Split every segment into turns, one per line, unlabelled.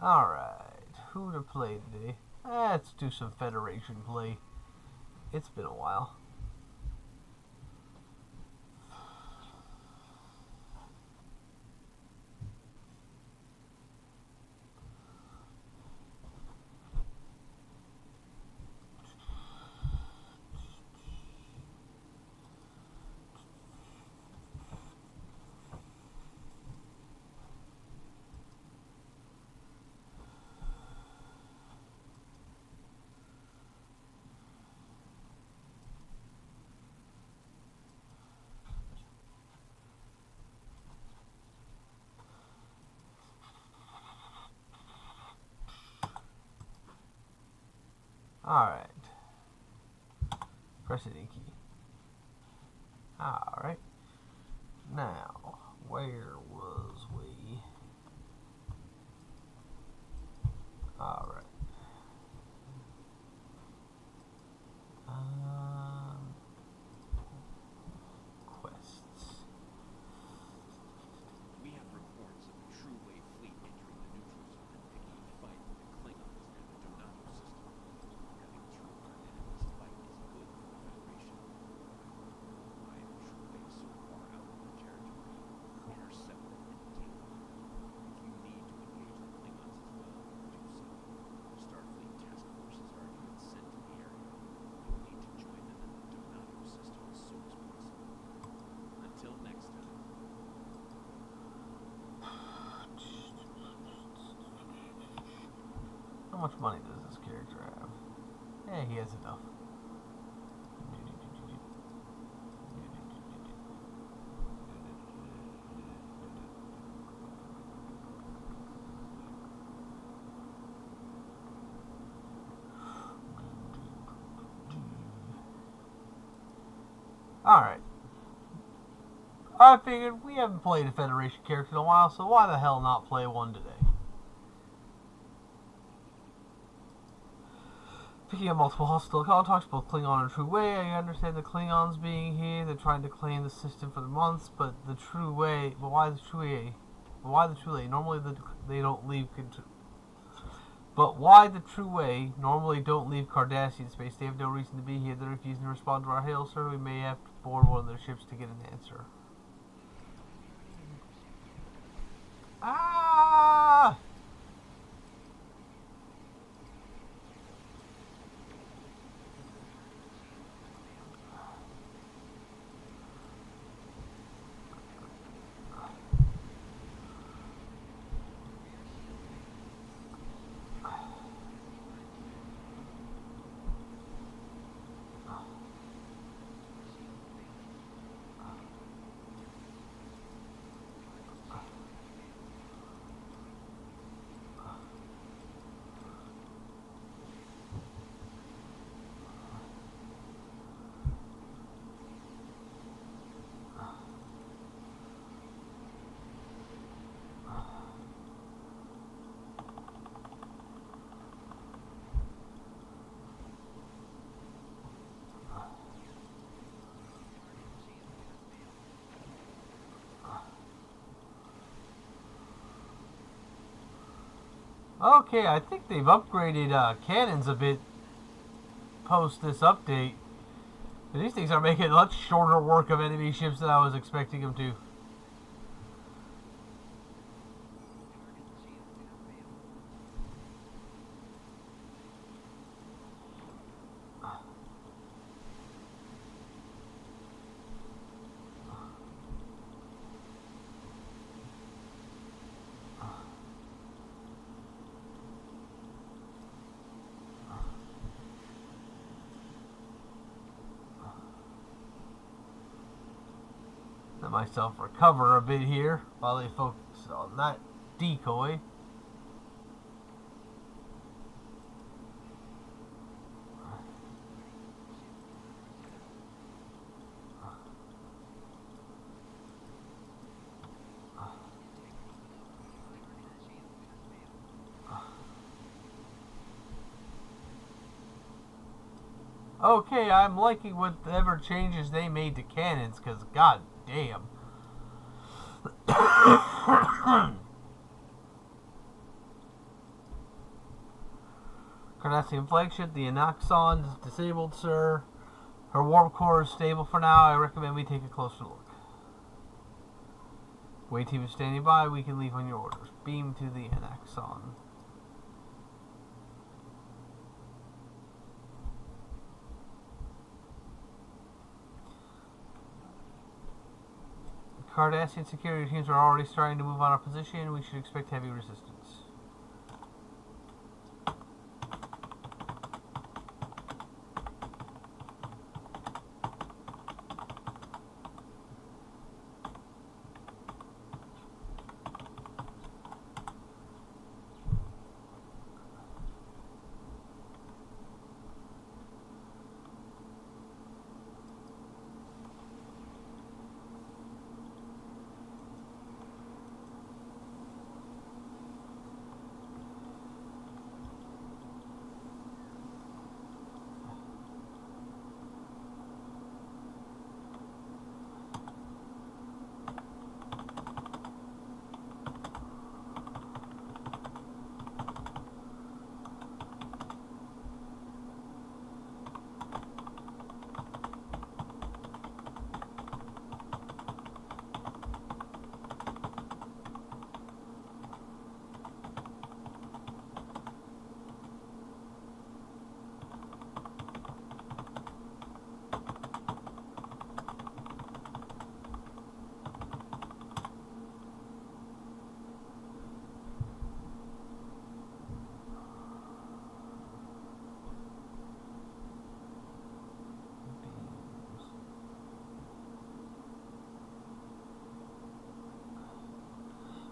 Alright, who to play today? Let's do some Federation play. It's been a while. Alright. Press the key. Alright. Now, where was we? Alright. Quests.
We have reports of a true wave fleet entering the neutral zone and picking a fight with the Klingons near the Donato system. Cutting through our enemy's fight is good for the Federation. I am true wave so far out of the territory. Intercept them and take them. If you need to engage the Klingons as well, do so. Starfleet task forces are already been sent to the area. You'll need to join them in the Donato system as soon as possible. Until next time.
How much money does this character have? Yeah, he has enough. Alright. I figured we haven't played a Federation character in a while, so why the hell not play one today? Picking up multiple hostile contacts, both Klingon and True Way. I understand the Klingons being here. They're trying to claim the system for the months, but the True Way. But why the True Way? But why the True Way? Normally they don't leave. But why the True Way normally don't leave Cardassian space? They have no reason to be here. They're refusing to respond to our hail, sir. We may have to board one of their ships to get an answer. Ah! Okay, I think they've upgraded cannons a bit post this update. But these things are making much shorter work of enemy ships than I was expecting them to. Let myself recover a bit here while they focus on that decoy. Okay, I'm liking whatever changes they made to cannons, because god damn. Cardassian flagship, the Anaxon, is disabled, sir. Her warp core is stable for now. I recommend we take a closer look. Wait team is standing by. We can leave on your orders. Beam to the Anaxon. Cardassian security teams are already starting to move on our position. We should expect heavy resistance.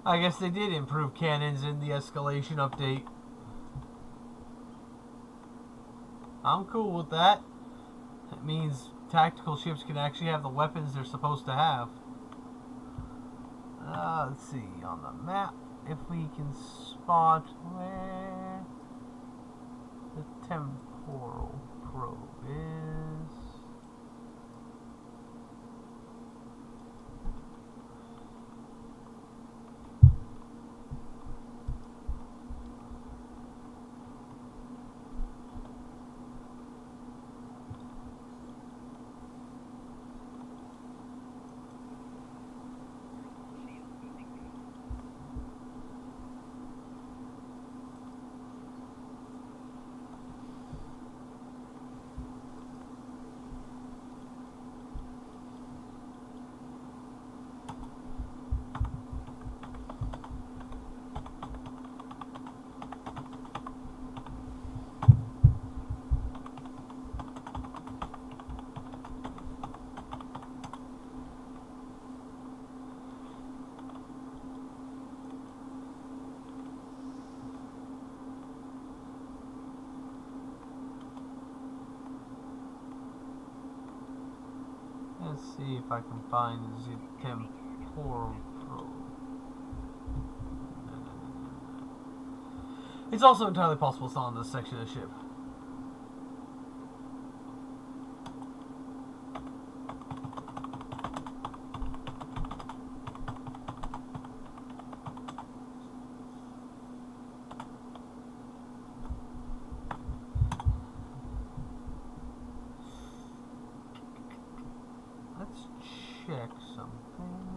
I guess they did improve cannons in the escalation update. I'm cool with that. It means tactical ships can actually have the weapons they're supposed to have. Let's see on the map if we can spot where the temporal probe is. Let's see if I can find the temporal probe. It's also entirely possible it's on this section of the ship. Let's check something.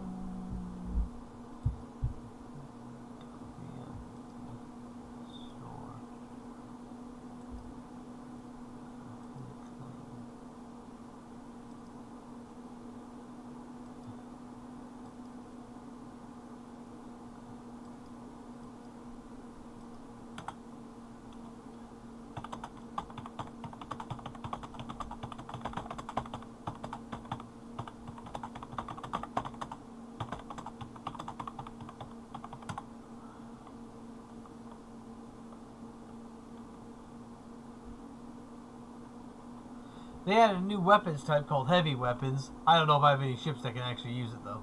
They added a new weapons type called heavy weapons. I don't know if I have any ships that can actually use it though.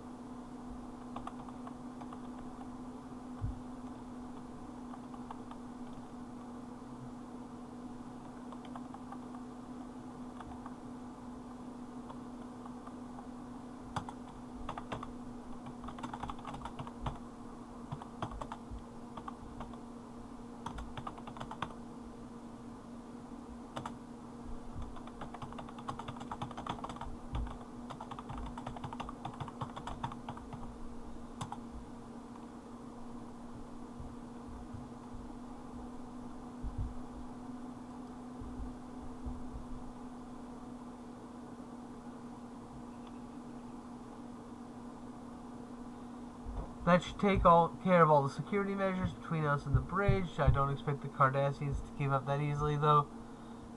That should take care of all the security measures between us and the bridge. I don't expect the Cardassians to give up that easily, though.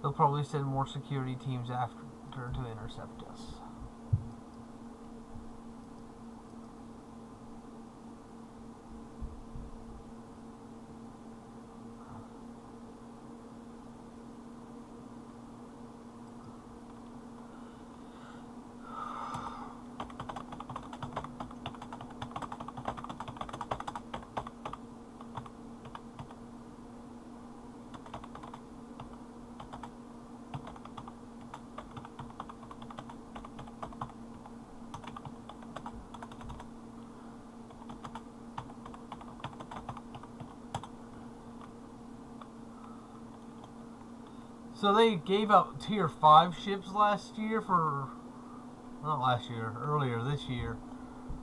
They'll probably send more security teams after to intercept us. So they gave out tier 5 ships last year earlier this year,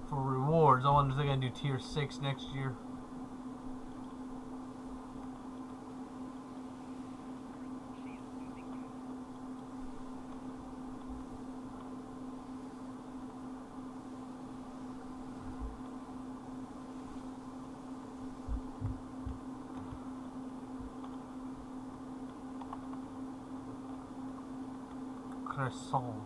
for rewards. I wonder if they're going to do tier 6 next year. Croissant.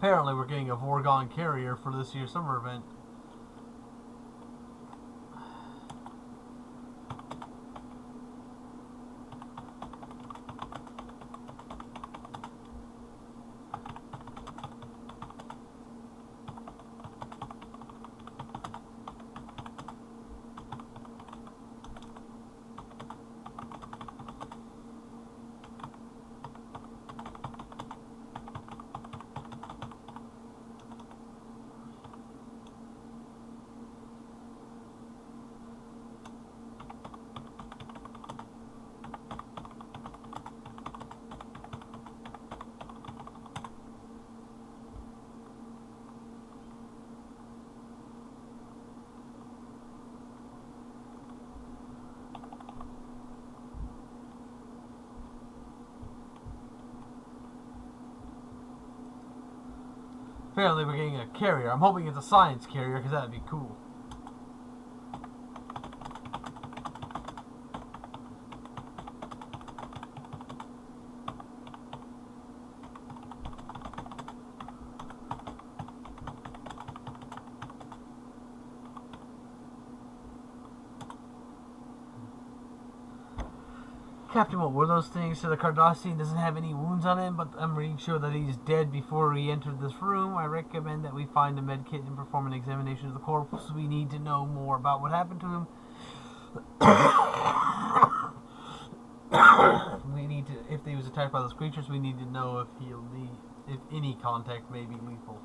Apparently we're getting a Vorgon carrier for this year's summer event. Apparently we're getting a carrier. I'm hoping it's a science carrier, because that'd be cool. Captain, what were those things? So the Cardassian doesn't have any wounds on him, but I'm reading sure that he's dead before he entered this room. I recommend that we find a med kit and perform an examination of the corpse. We need to know more about what happened to him. We need to, if he was attacked by those creatures, we need to know if any contact may be lethal.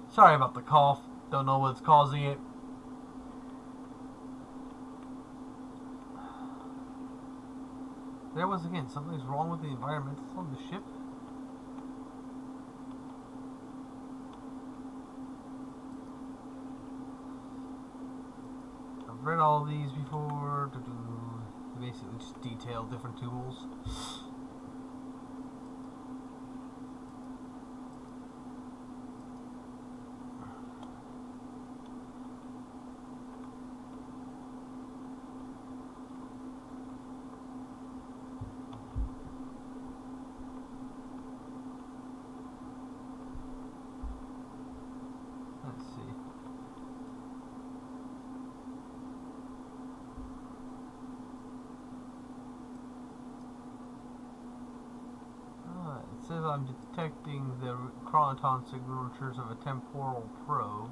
Sorry about the cough. Don't know what's causing it. There was again, something's wrong with the environmentals on the ship. I've read all these before. They basically just detail different tools. I'm detecting the chronoton signatures of a temporal probe.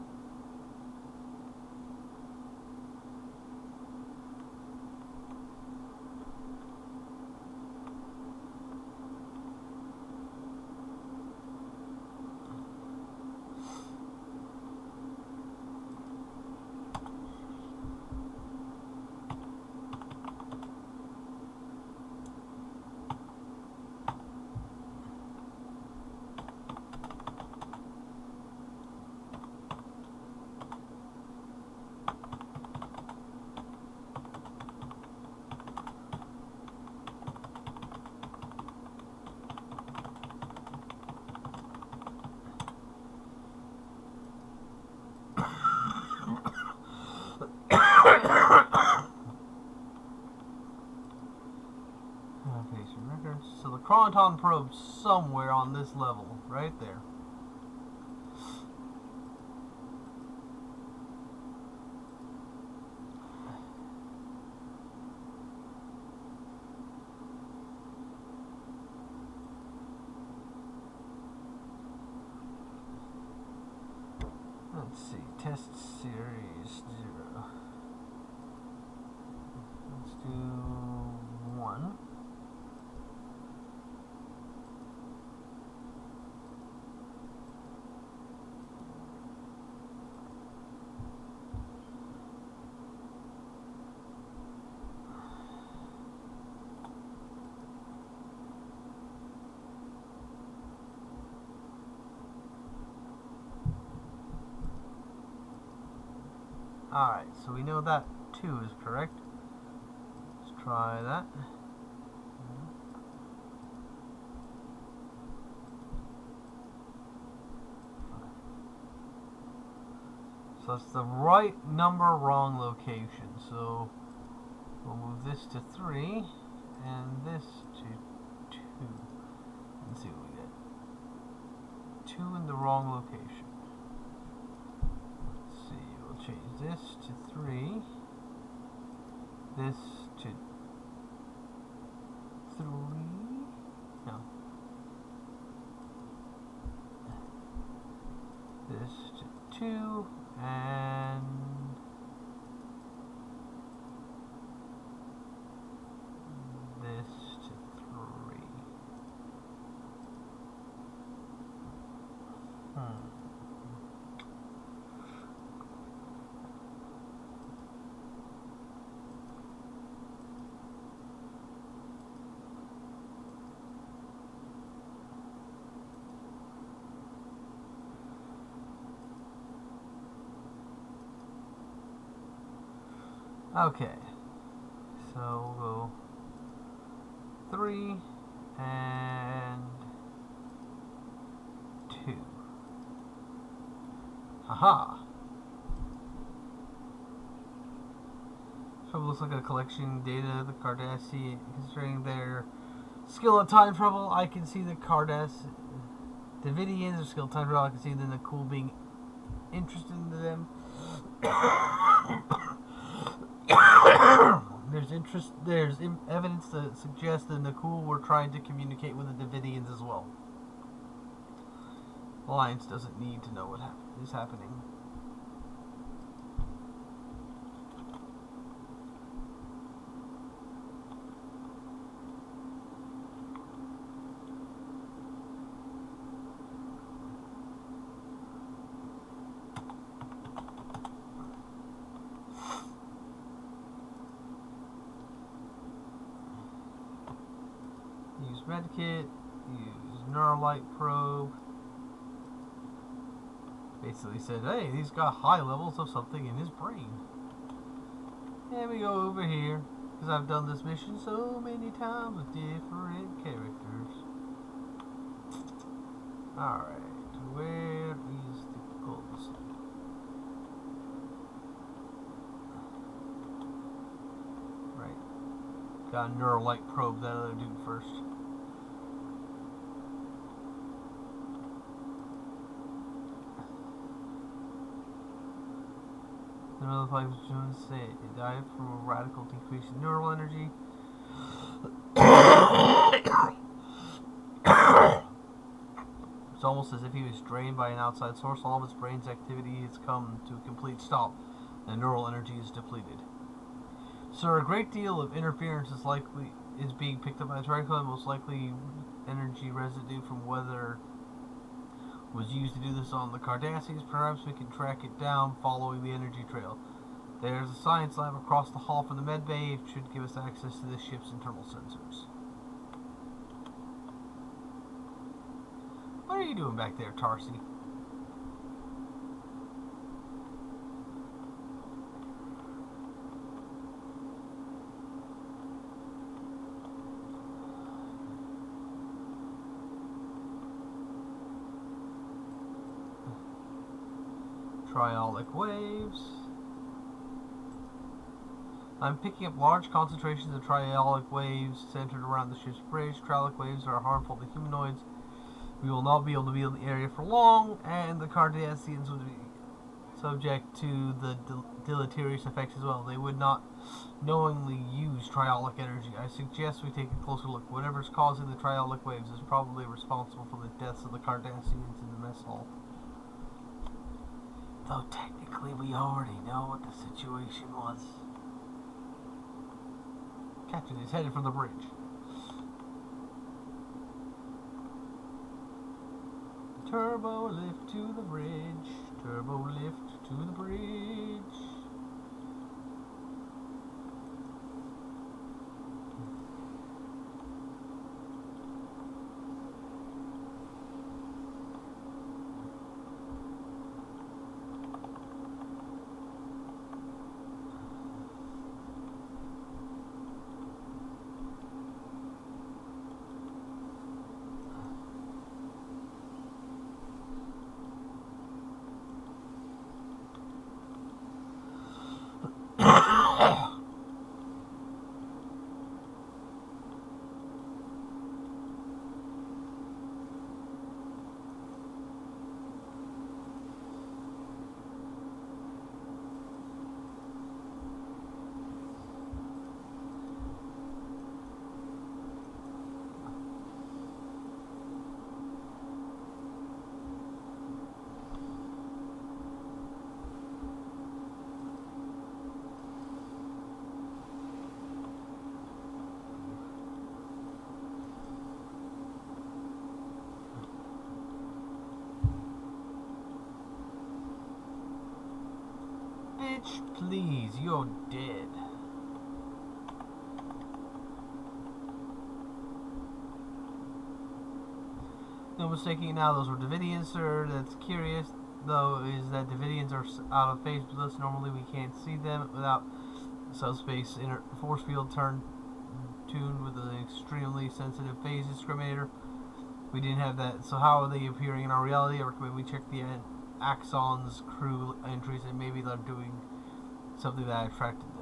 Location records. So the chronoton probe's somewhere on this level, right there. Let's see, test series 0. Let's do 1. Alright, so we know that 2 is correct. Let's try that. So that's the right number, wrong location. So we'll move this to 3 and this to 2. Let's see what we get. 2 in the wrong location. Let's see, we'll change this to 3. This to 3. No. This to 2 and this to 3. Okay, so we'll go 3 and 2. Haha! So it looks like a collection data, the Cardassian, considering their skill and time trouble, I can see the Davidians are skill and time trouble, I can see the cool being interested in them. There's evidence that suggests that Nakul were trying to communicate with the Davidians as well. Alliance doesn't need to know what is happening. Use medkit, use Neuralite probe. Basically said, hey, he's got high levels of something in his brain. And we go over here, because I've done this mission so many times with different characters. Alright, where is the gold slot? Right. Got a Neuralite probe that other dude first. Another pipe Jones say it died from a radical decrease in neural energy. almost as if he was drained by an outside source. All of his brain's activity has come to a complete stop, and neural energy is depleted. Sir, a great deal of interference is being picked up by the Trico, and most likely energy residue from weather was used to do this on the Cardassians. Perhaps we can track it down following the energy trail. There's a science lab across the hall from the med bay. It should give us access to the ship's internal sensors. What are you doing back there, Tarsi? Triolic waves. I'm picking up large concentrations of triolic waves centered around the ship's bridge. Triolic waves are harmful to humanoids. We will not be able to be in the area for long, and the Cardassians would be subject to the deleterious effects as well. They would not knowingly use triolic energy. I suggest we take a closer look. Whatever's causing the triolic waves is probably responsible for the deaths of the Cardassians in the mess hall. Though technically we already know what the situation was. Captain is headed for the bridge. Turbo lift to the bridge. Turbo lift to the bridge. Bitch, please, you're dead. No mistaking now, those were Davidians, sir. That's curious, though, is that Davidians are out of phase with us. Normally we can't see them without subspace force field tuned with an extremely sensitive phase discriminator. We didn't have that, so how are they appearing in our reality? I recommend we check the Axon's crew entries, and maybe they're doing something that attracted them.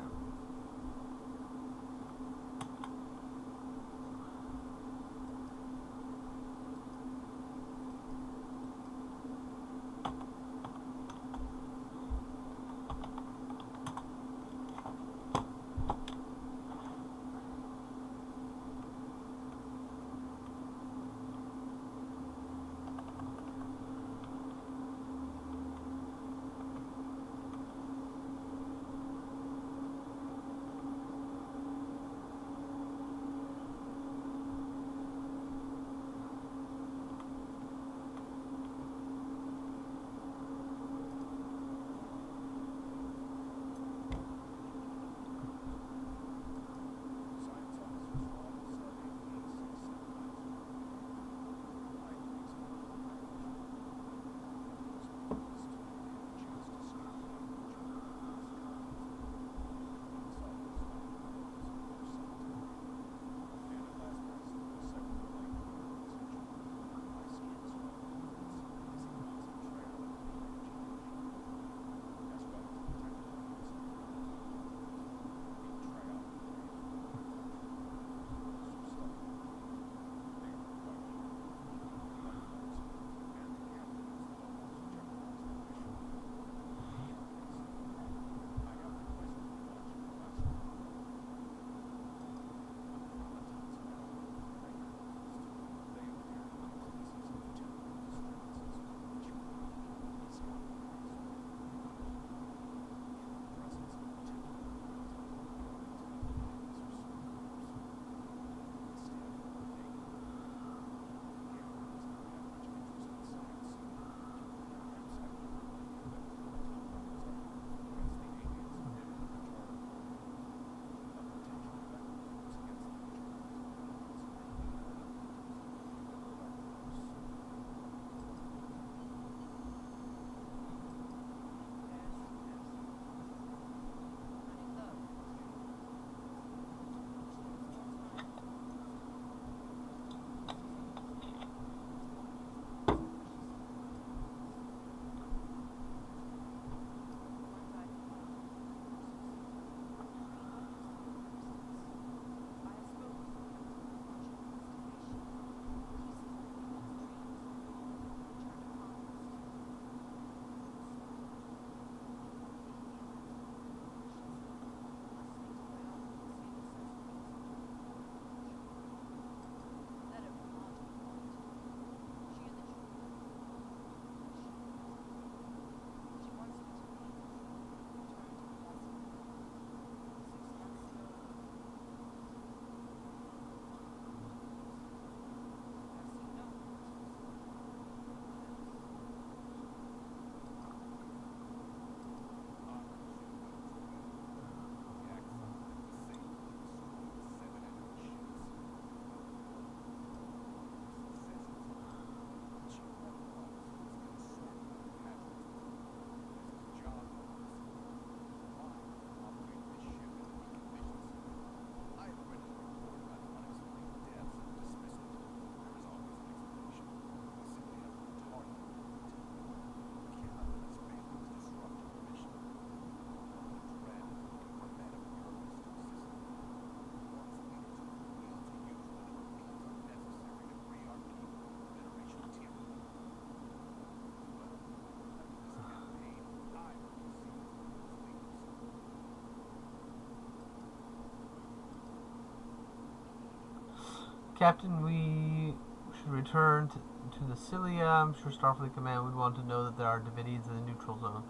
Captain, we should return to the Cilia. I'm sure Starfleet Command would want to know that there are Davidians in the neutral zone.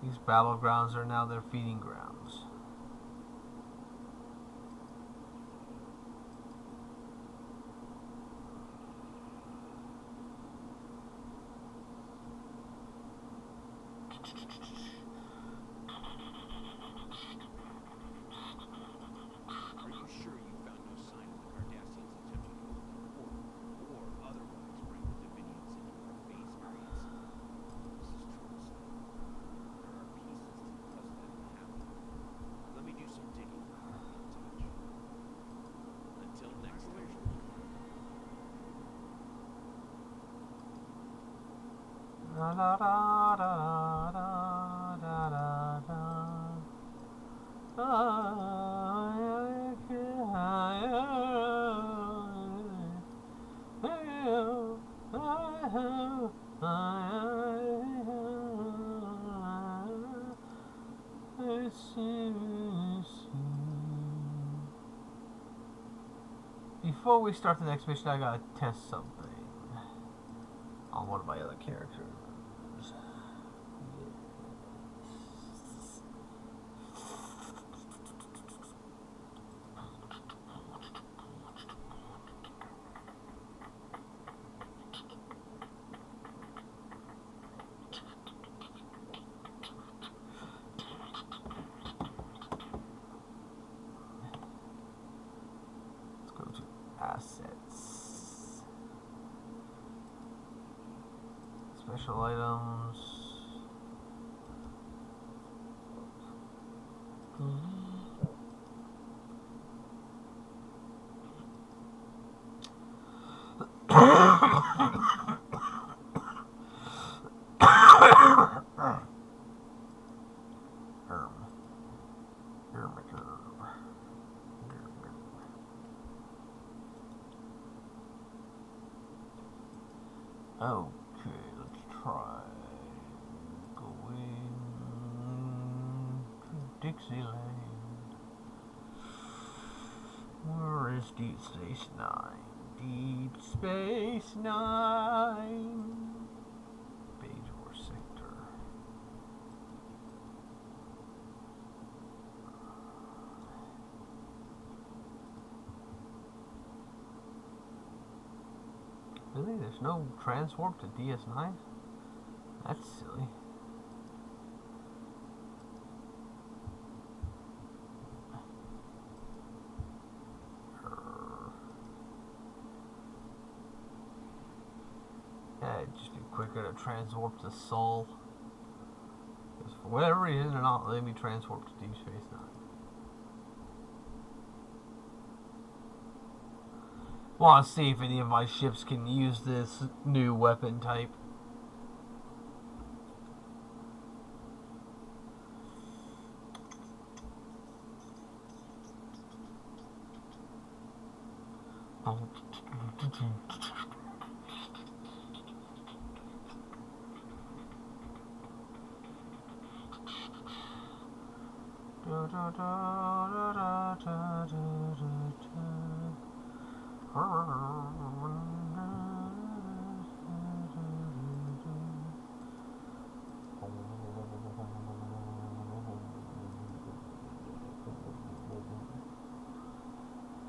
These battlegrounds are now their feeding grounds.
Are you sure you found no sign of the Cardassians attempting to open a portal, or otherwise bring the Dominions into our base areas? This is troublesome. There are pieces to the puzzle that can happen. Let me do some digging and I'll be in touch. Until next station.
Da da da da da da da da. Before we start the next mission, I gotta test something on one of my other characters. Let's go to assets, special items. Okay, let's try going to Dixieland. Where is Deep Space Nine? Deep Space Nine. Bajor sector. Really? There's no transwarp to DS9? That's silly. Yeah, it'd just be quicker to transwarp to Sol. Because for whatever reason, they're not letting me transwarp to Deep Space Nine. Want to see if any of my ships can use this new weapon type.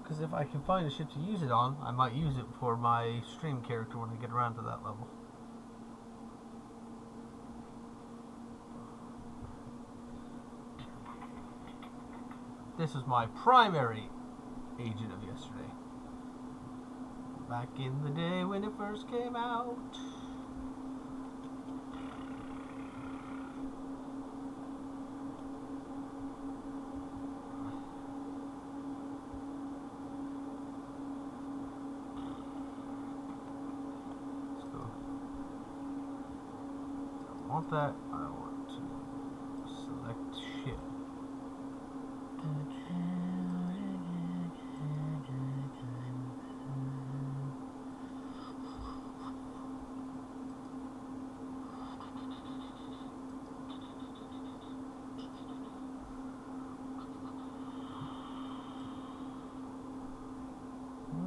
Because if I can find a ship to use it on, I might use it for my stream character when I get around to that level. This is my primary agent of yesterday. Back in the day when it first came out. Let's go. I want that. I want to select ship.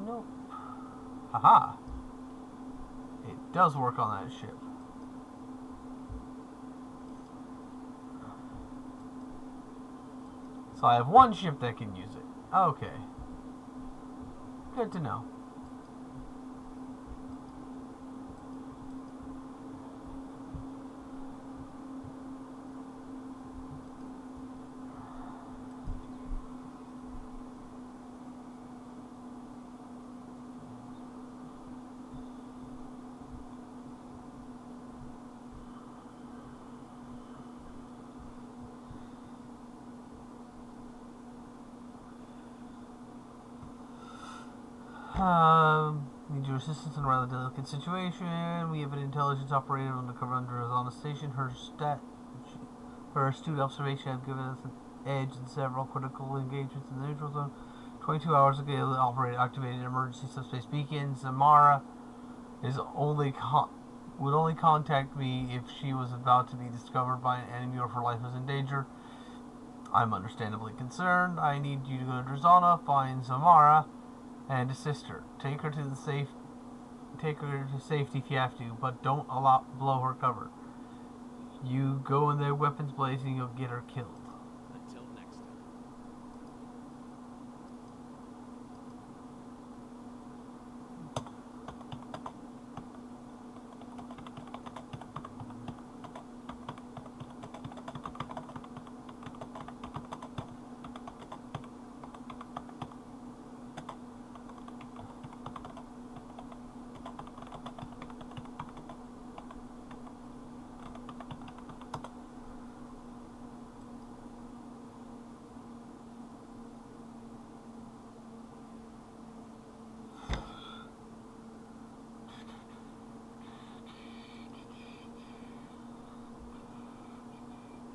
Nope. Haha. It does work on that ship. So I have one ship that can use it. Okay. Good to know. Need your assistance in a rather delicate situation. We have an intelligence operator undercover under a Zona station. Her astute observation have given us an edge in several critical engagements in the neutral zone. 22 hours ago, the operator activated emergency subspace beacons. Zamara would only contact me if she was about to be discovered by an enemy or if her life was in danger. I'm understandably concerned. I need you to go to Drazana, find Zamara, and assist her. Take her to safety if you have to, but don't blow her cover. You go in there weapons blazing, you'll get her killed.
Until next time.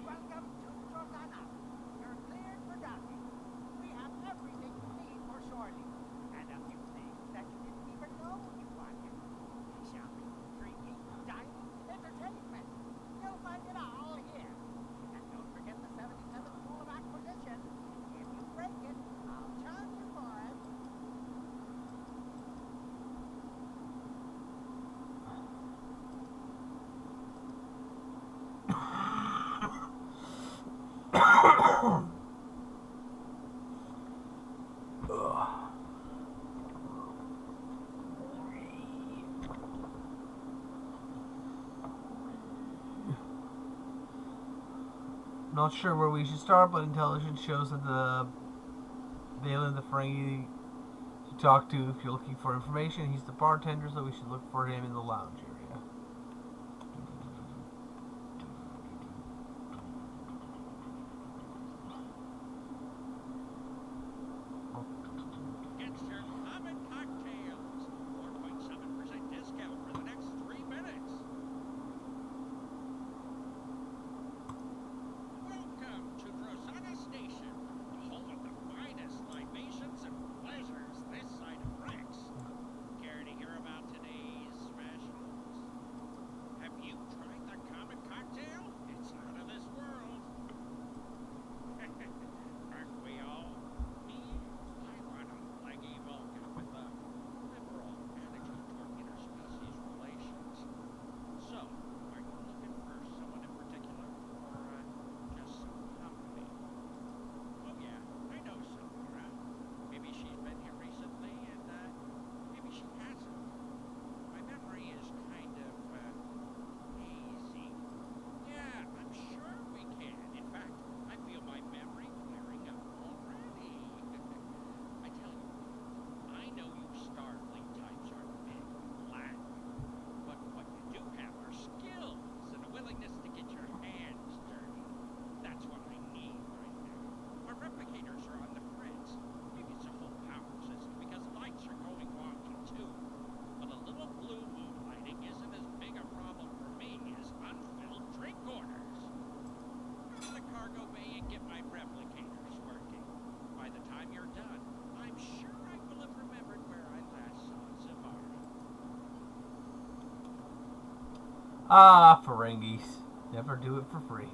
Welcome to Jordana. You're cleared for docking. We have everything you need for shoreline. And a few things that you didn't even know you wanted. Shopping, drinking, dining, entertainment. You'll find it all here. And don't forget the 77th rule of acquisition. If you break it, I'll charge you for it.
Not sure where we should start, but intelligence shows that the alien, the Ferengi to talk to if you're looking for information. He's the bartender, so we should look for him in the lounge area.
Get your common cocktails. 4.7% discount for the next 3 minutes. Welcome to Drosana Station, the home of the finest libations and pleasures this side of Rex. Care to hear about today's specials? Have you tried the common cocktail? It's out of this world. Aren't we all? Me, I run a leggy Vulcan with a liberal attitude toward interspecies relations. So, are you looking for someone in particular, or just some company? Oh yeah, I know Samara. Maybe she's been here recently, and maybe she hasn't. My memory is kind of hazy. Yeah, I'm sure we can. In fact, I feel my memory clearing up already. I tell you, I know you Starfleet types are big Latin, but what you do have are skills and a willingness to get your hands dirty. That's what I need right now. Our replicators are on the fritz. Maybe it's a whole power system because lights are going wonky too. But a little blue moonlighting isn't as big a problem for me as unfilled drink orders. Go to the cargo bay and get my replicators working. By the time you're done, I'm sure I will have remembered where I last saw Zamara.
Ah, Ferengis. Never do it for free.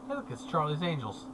Hey, look, it's Charlie's Angels.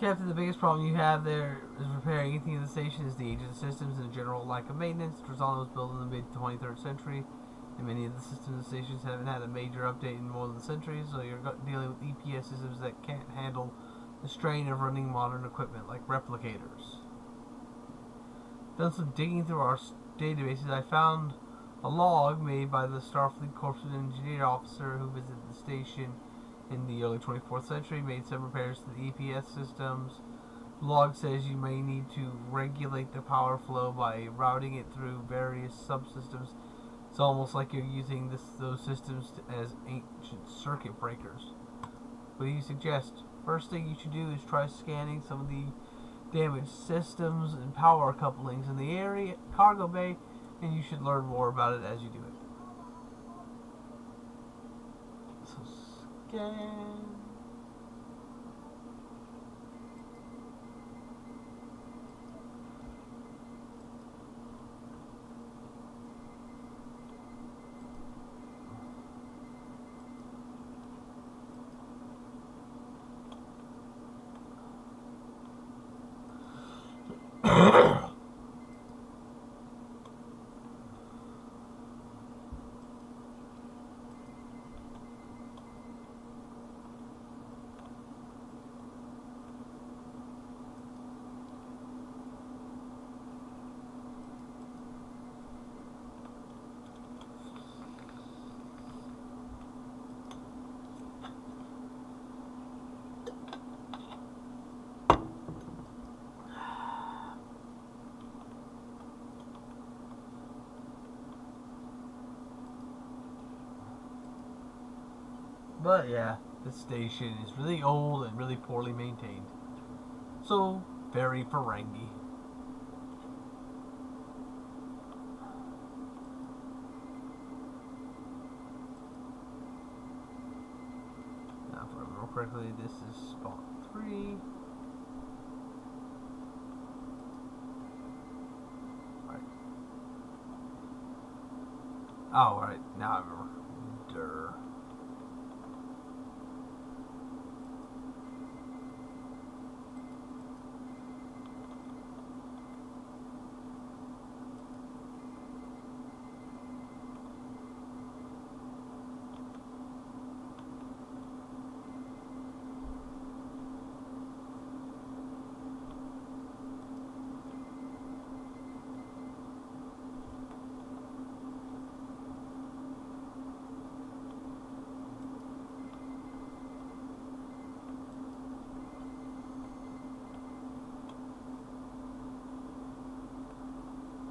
Captain, the biggest problem you have there is repairing anything in the station is the age of the systems and a general lack of maintenance. Trezano was built in the mid-23rd century, and many of the systems and stations haven't had a major update in more than a century, so you're dealing with EPS systems that can't handle the strain of running modern equipment like replicators. Done some digging through our databases. I found a log made by the Starfleet Corps engineer officer who visited the station in the early 24th century, made some repairs to the EPS systems. The log says you may need to regulate the power flow by routing it through various subsystems. It's almost like you're using those systems as ancient circuit breakers. What do you suggest? First thing you should do is try scanning some of the damaged systems and power couplings in the area cargo bay, and you should learn more about it as you do it. So scan. But yeah, this station is really old and really poorly maintained. So, very Ferengi. Now, if I remember correctly, this is spot 3. Right. Oh, right. Now I remember. Durr.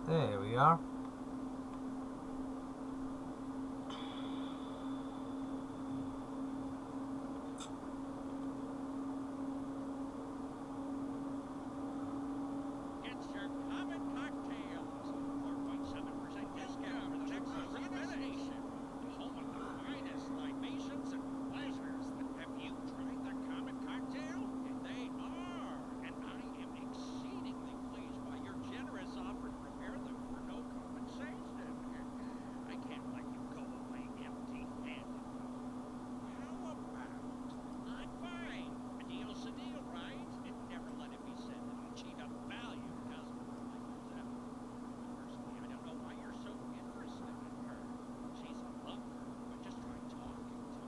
There we are.
Get your common cocktails for 0.7% discount for the next destination. Home of the finest libations and pleasures. Have you tried the common cocktail? They are, and I am exceedingly pleased by your generous offer to prepare them for no compensation. I can't let you go away empty-handed. How about I'm fine? A deal's a deal, right? And never let it be said that I'll cheat on value because like that. Personally, I don't know why you're so interested in her. She's a hooker, but just try talking to her.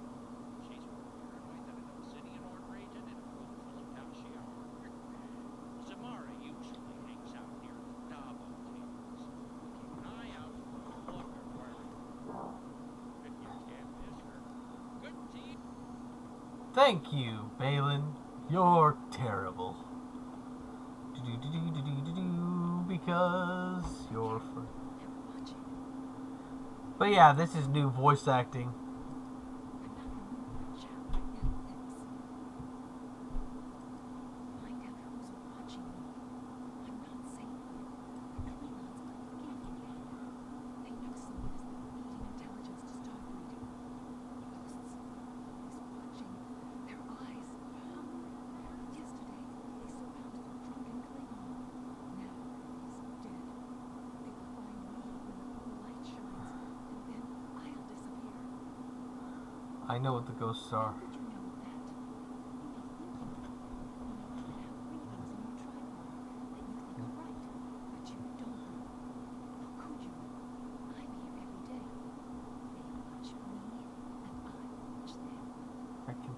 She's more paranoid than an obsidian ore agent in a room full of Calciar. Zamara usually hangs out near the Davo tables. Keep an eye out for a hooker party. If you can't miss her. Good deal.
Thank you, Balin. You're terrible. Because you're free. But yeah, this is new voice acting. I know what the ghosts are.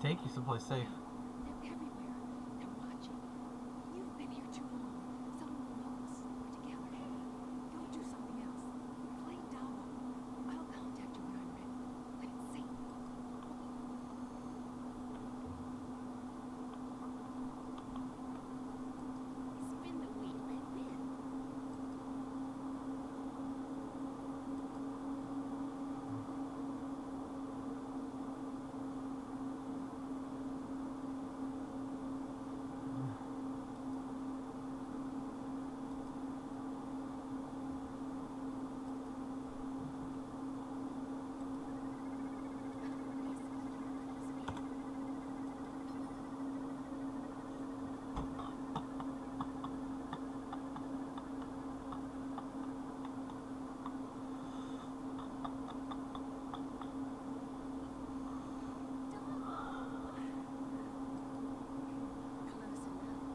take you someplace safe.
They're everywhere. They're watching. You've been here too long. Someone will know us. We're together. Go do something else. Play Davo. I'll contact you when I'm ready. When it's safe. Spin the wheel and win. Close enough.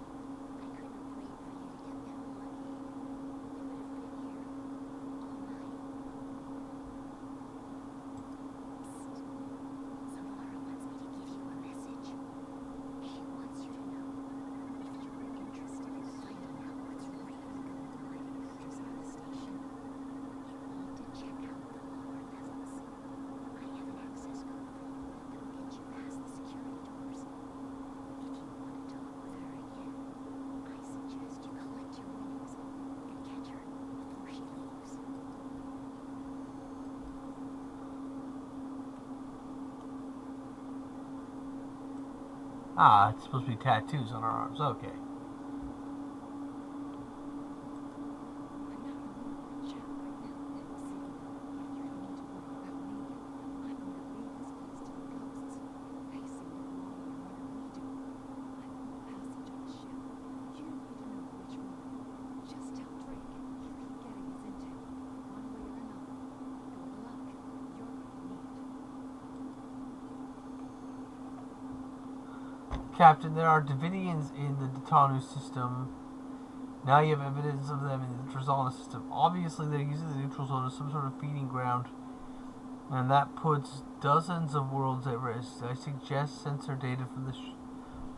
I couldn't have waited for you to get that lucky. We would have been here all night. Psst. Samara wants me to give you a message. She wants you to know if you were interested in finding out what's really going on in the neutral on the station, you need to check out the lower levels. I have an access code that will get you past the security doors. If you want to talk with her again, I suggest you collect your winnings and catch her before she leaves.
Ah, it's supposed to be tattoos on our arms. Okay.
I'm not in the mood for a chat right now. See, if you don't need to worry about me, I'm going to leave this place to the ghosts. They seem to belong here more than we do. I'm on passage on the ship. You need to know which one. Just tell Drake he'll keep getting his intel, one way or another. Good luck. You're going to need it.
Captain, there are Davidians in the Detanu system. Now you have evidence of them in the Trezona system. Obviously, they're using the neutral zone as some sort of feeding ground, and that puts dozens of worlds at risk. I suggest sensor data from the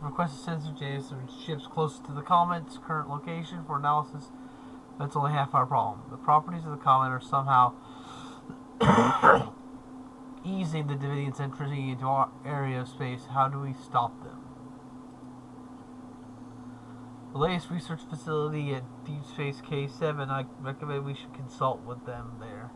request sensor data from ships closest to the comet's current location for analysis. That's only half our problem. The properties of the comet are somehow easing the Davidians' entry into our area of space. How do we stop them? The latest research facility at Deep Space K7, I recommend we should consult with them there.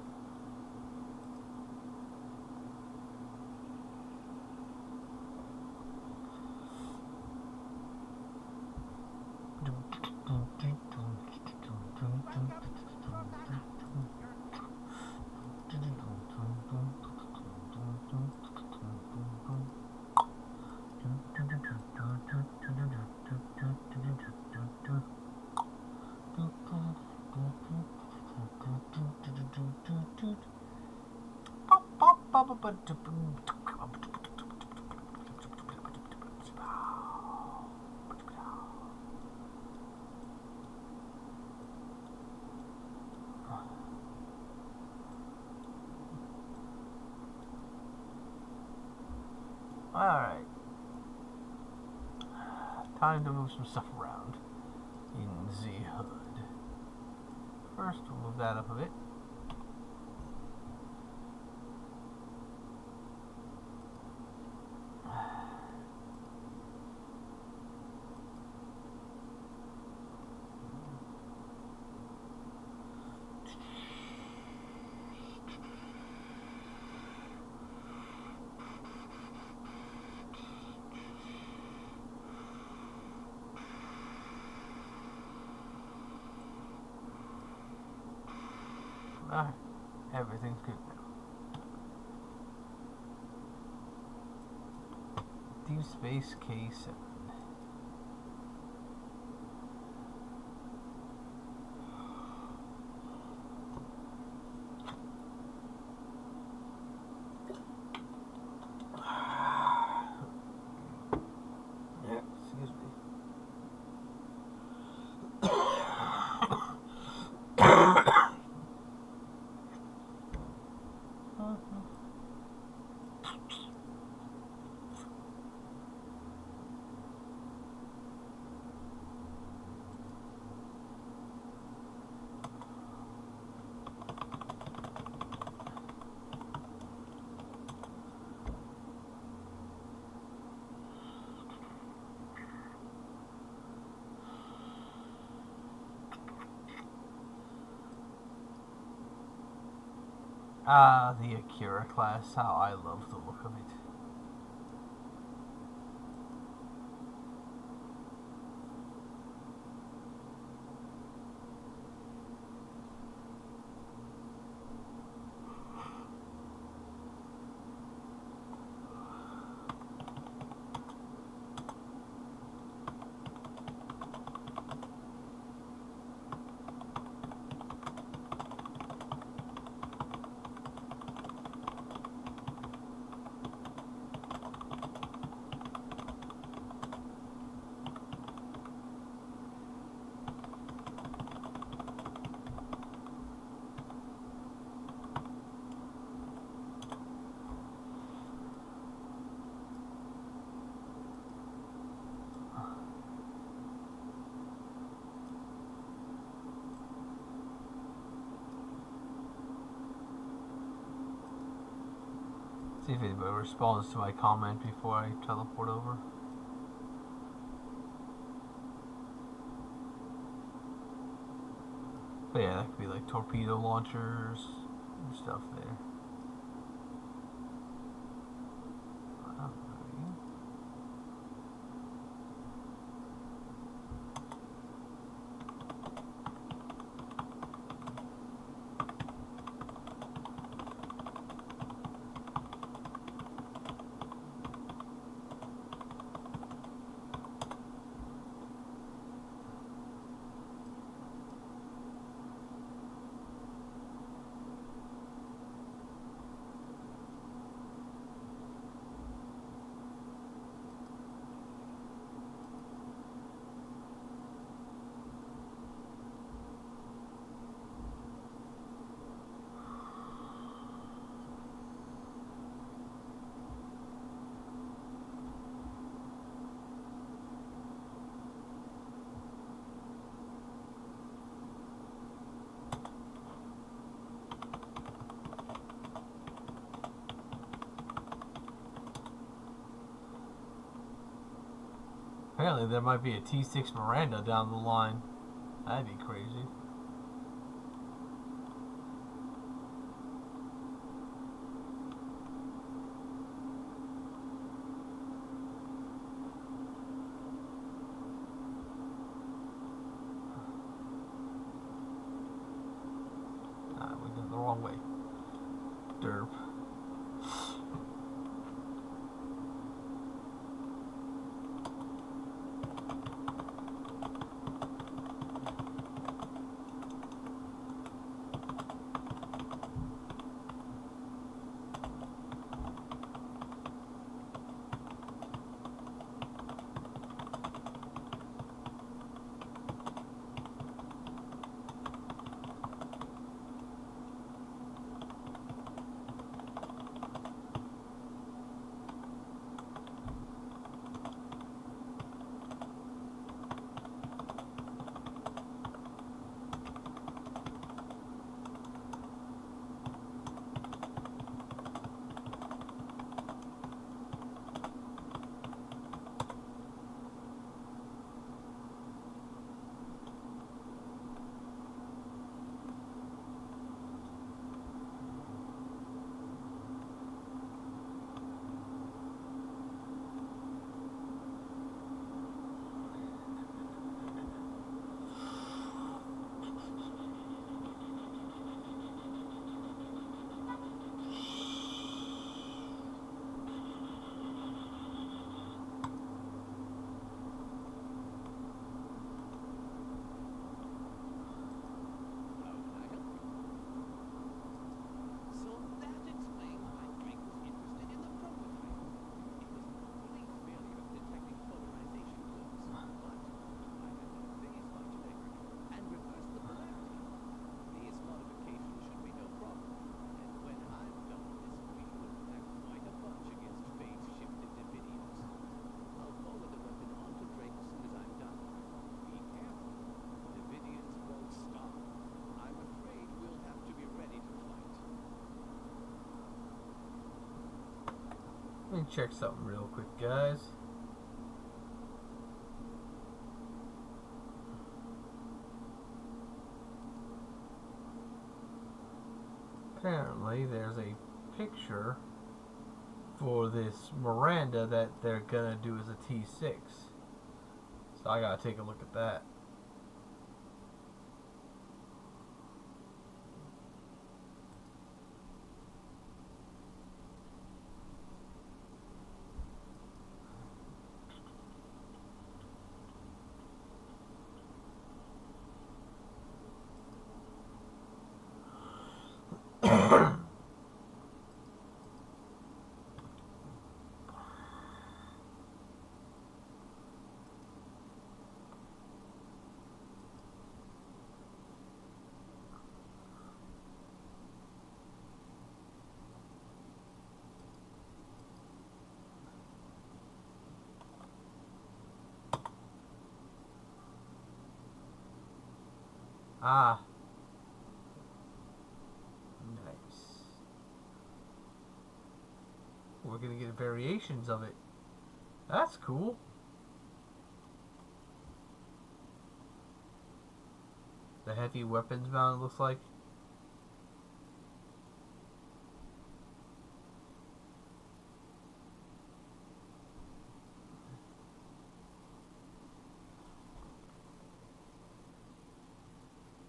Welcome to Neutral Dana.
Alright. Time to move some stuff around in the hood. First, we'll move that up a bit. Alright, everything's good now. Deep Space K7. Yeah, excuse me. Ah, the Akira class. How I love the look of it. See if anybody responds to my comment before I teleport over. But yeah, that could be like torpedo launchers and stuff there. Apparently there might be a T6 Miranda down the line. That'd be crazy. Nah, we did it the wrong way. Derp. Let me check something real quick, guys. apparently there's a picture for this Miranda that they're gonna do as a T6. So I gotta take a look at that. Ah, nice. We're gonna get variations of it. That's cool. The heavy weapons mount, it looks like.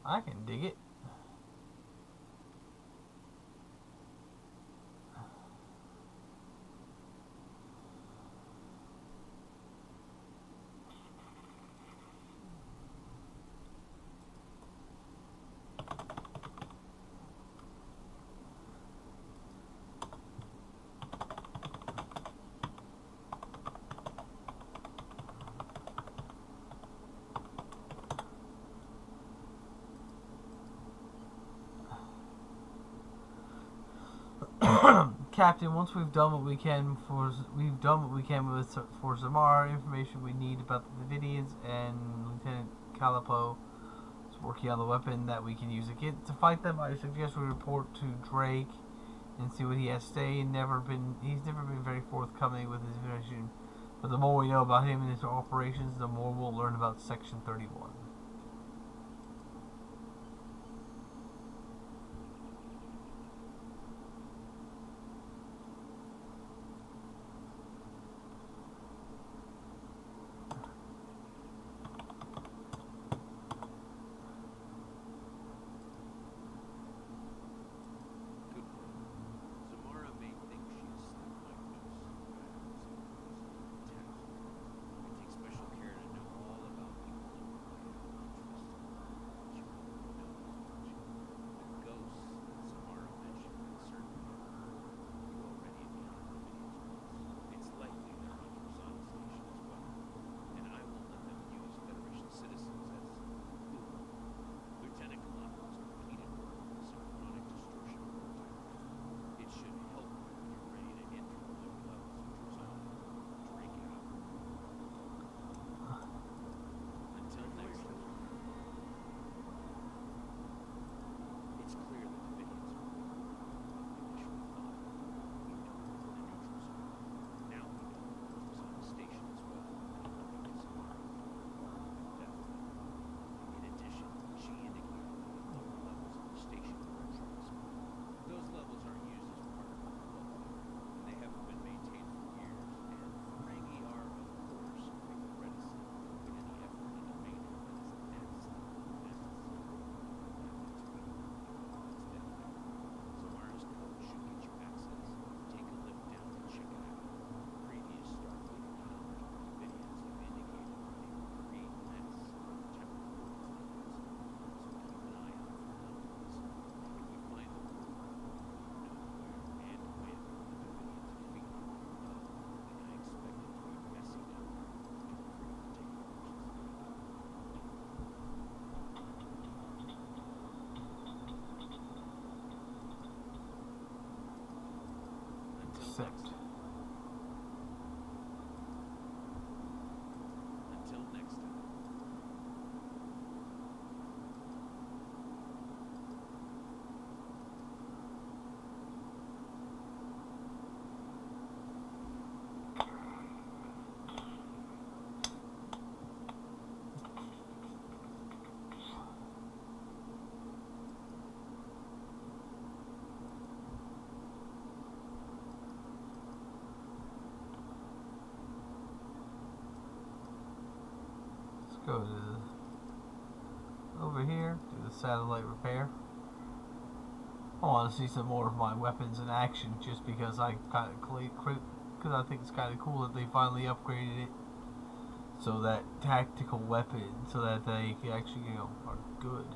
I can dig it. Captain, once we've done what we can with for Zamar, information we need about the Davidians, and Lieutenant Calipo is working on the weapon that we can use again to fight them. I suggest we report to Drake and see what he has to say. He's never been very forthcoming with his information. But the more we know about him and his operations, the more we'll learn about Section 31.
Good work. Zamara may think she is slick like Moose, but I take special care to know all about people in my interest. But you already know as much. The ghosts that Zamara mentioned concern me. You already encountered the Davidians once. It's likely they're on Drozana Station as well. And I won't let them use Federation citizens as food. Lieutenant Calapo's completed work with the synchronic distortion prototype. It should help you when you're ready to enter the lower levels of Drozana. Drink out. Until next time. It's clear the Davidians are weaker than we initially thought. We know they're in the neutral zone. Now we know they're at Drozana Station as well, and working with Zamara. Definitely. In addition, she indicated that the lower levels of the station were at transfer. Those levels aren't used as part of the club here, and they haven't been maintained for years, and Ferengi are, of course, quite reticent to put any effort into maintenance that is absolutely necessary. That means we don't know it's down there. Zamara's code should get you access. Take a lift down and check it out. Previous Starfleet encounters with Davidians have indicated that they will create mess on the temporal coordinates, so keep an eye out for anomalies. If we find the portal, we'll know where and when the Davidians are feeding. And I expect it to be messy down there. Feel free to take precautions. Until
Accept.
next time. Until next time.
satellite repair. I want to see some more of my weapons in action, just because I kind of because I think it's kind of cool that they finally upgraded it so that tactical weapons, so that they actually, you know, are good.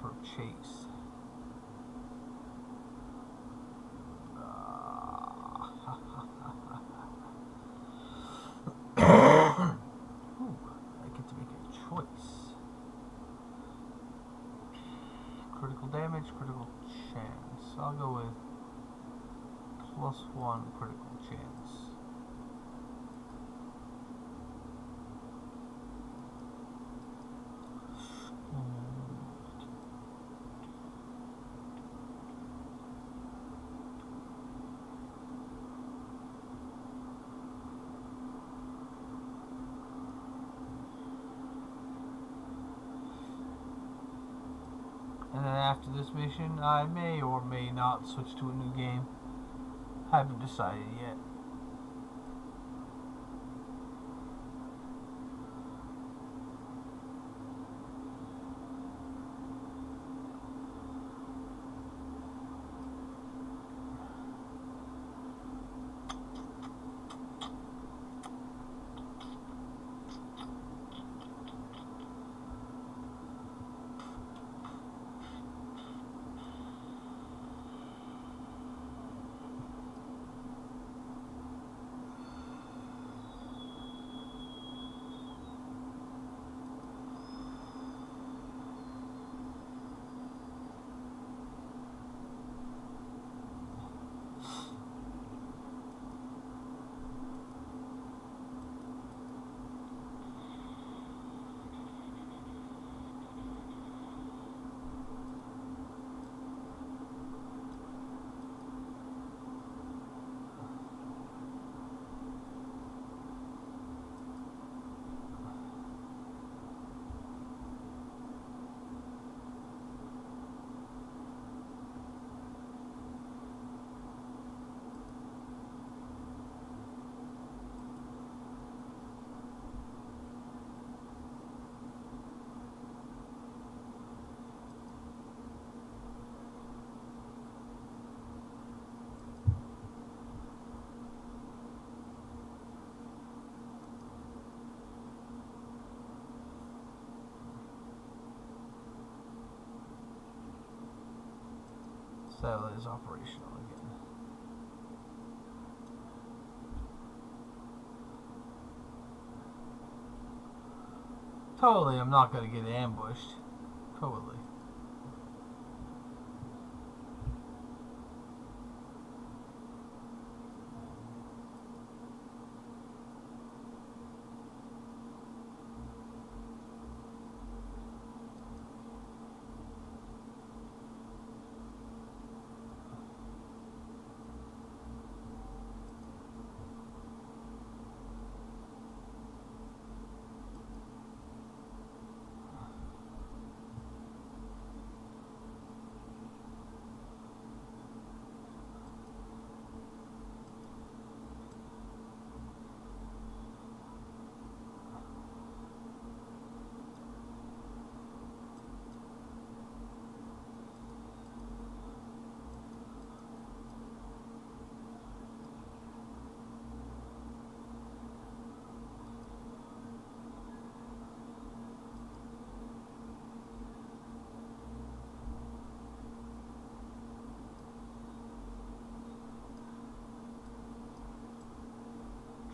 Purchase. Ooh, I get to make a choice. Critical damage, critical chance. I'll go with +1 critical chance. And then after this mission, I may or may not switch to a new game. Haven't decided yet. Satellite is operational again. Totally, I'm not gonna get ambushed. Totally.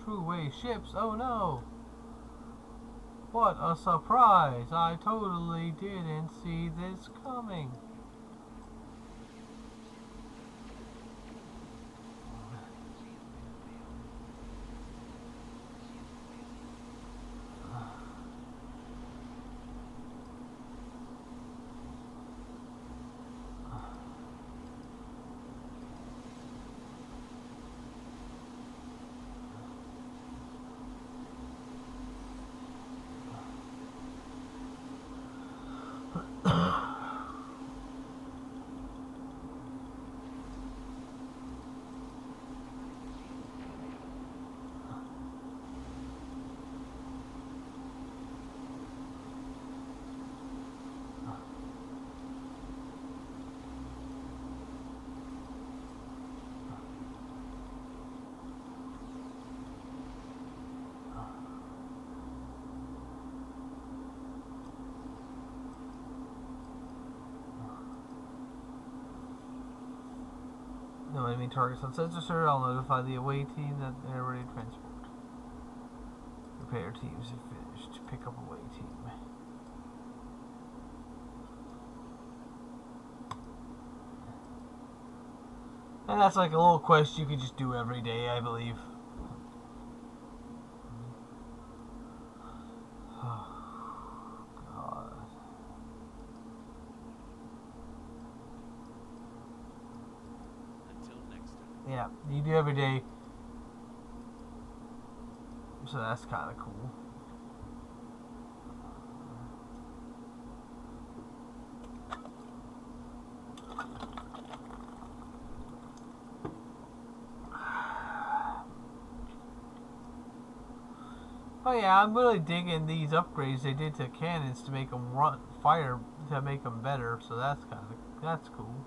True way ships, oh no! What a surprise! I totally didn't see this coming. find any targets on sensor server, I'll notify the away team that they're ready to transport. Repair teams have finished. Pick up away team. And that's like a little quest you could just do every day, I believe. Oh, God.
Until next time.
Yeah, you do every day. So that's kind of cool. Oh yeah, I'm really digging these upgrades they did to cannons to make them fire to make them better. So that's cool.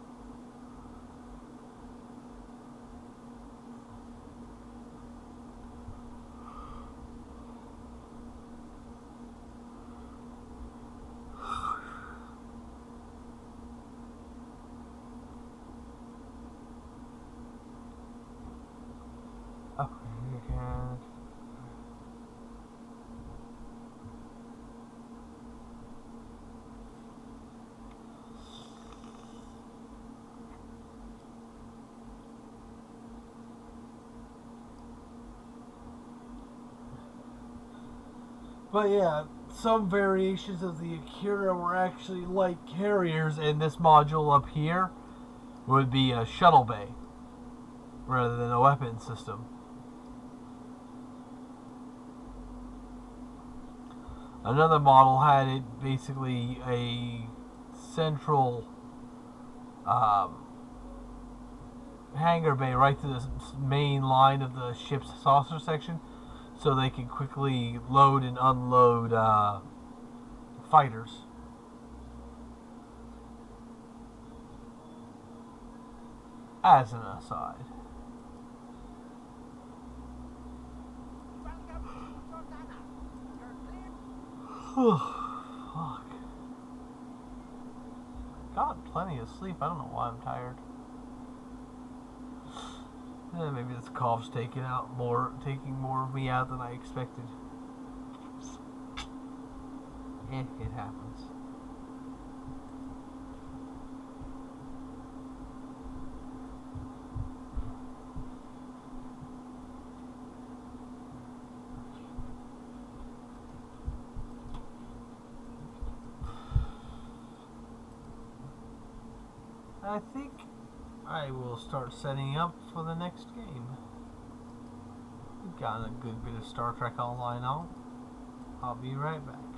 Okay. But yeah, some variations of the Akira were actually light carriers, and this module up here would be a shuttle bay rather than a weapon system. Another model had it basically a central hangar bay right to the main line of the ship's saucer section, so they can quickly load and unload fighters. As an aside.
Welcome to Jordana. You're clear.
Fuck. Got plenty of sleep. I don't know why I'm tired. Maybe this cough's taking more of me out than I expected. It happens. I think I will start setting up for the next game. We've got a good bit of Star Trek Online on. I'll be right back.